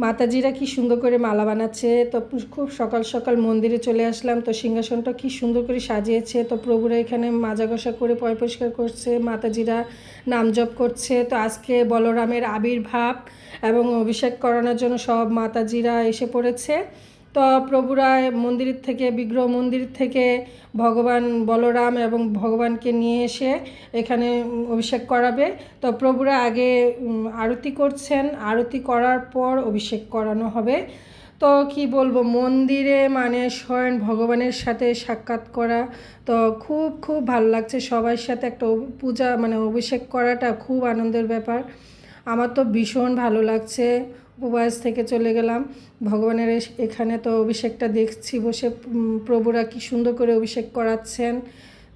মাতাজিরা কি সুন্দর করে মালা বানাচ্ছে। তো খুব সকাল সকাল মন্দিরে চলে আসলাম। তো সিংহাসনটা কি সুন্দর করে সাজিয়েছে। তো প্রভুরা এখানে মাজা ঘষা করে পয় পরিষ্কার করছে, মাতাজিরা নাম জপ করছে। তো আজকে বলরামের আবির্ভাব এবং অভিষেক করানোর জন্য সব মাতাজিরা এসে পড়েছে। তো প্রভুরা বিগ্রহ মন্দির থেকে ভগবান বলরাম এবং ভগবানকে নিয়ে এসে এখানে অভিষেক করাবে। তো প্রভুরা আগে আরতি করছেন, আরতি করার পর অভিষেক করানো হবে। তো কি বলবো, মন্দিরে মানে স্বয়ং ভগবানের সাথে সাক্ষাৎ করা। তো খুব খুব ভালো লাগছে, সবার সাথে একটা পূজা মানে অভিষেক করাটা খুব আনন্দের ব্যাপার। আমার তো ভীষণ ভালো লাগছে। উপবাস থেকে চলে গেলাম ভগবানের এখানে। তো অভিষেকটা দেখছি বসে, প্রভুরা কি সুন্দর করে অভিষেক করাচ্ছেন।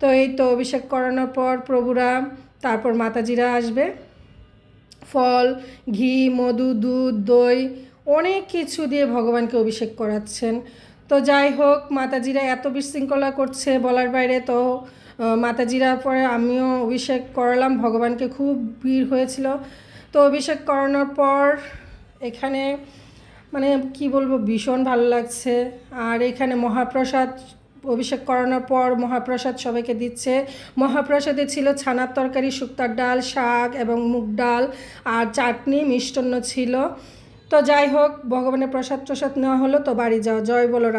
তো এই তো অভিষেক করানোর পর প্রভুরা, তারপর মাতাজিরা আসবে, ফল, ঘি, মধু, দুধ, দই অনেক কিছু দিয়ে ভগবানকে অভিষেক করাচ্ছেন। তো যাই হোক, মাতাজিরা এত বিশৃঙ্খলা করছে বলার বাইরে। তো মাতাজিরা পরে আমিও অভিষেক করালাম, ভগবানকে খুব ভিড় হয়েছিল। তো অভিষেক করানোর পর এখানে মানে কি বলবো, ভীষণ ভালো লাগছে। আর এখানে মহাপ্রসাদ, অভিষেক করানোর পর মহাপ্রসাদ সবাইকে দিচ্ছে। মহাপ্রসাদে ছিল ছানার তরকারি, শুক্তার ডাল, শাক এবং মুগ ডাল আর চাটনি, মিষ্টান্ন ছিল। তো যাই হোক, ভগবানের প্রসাদ নেওয়া হলো। তো বাড়ি যাওয়া। জয় বলরাম।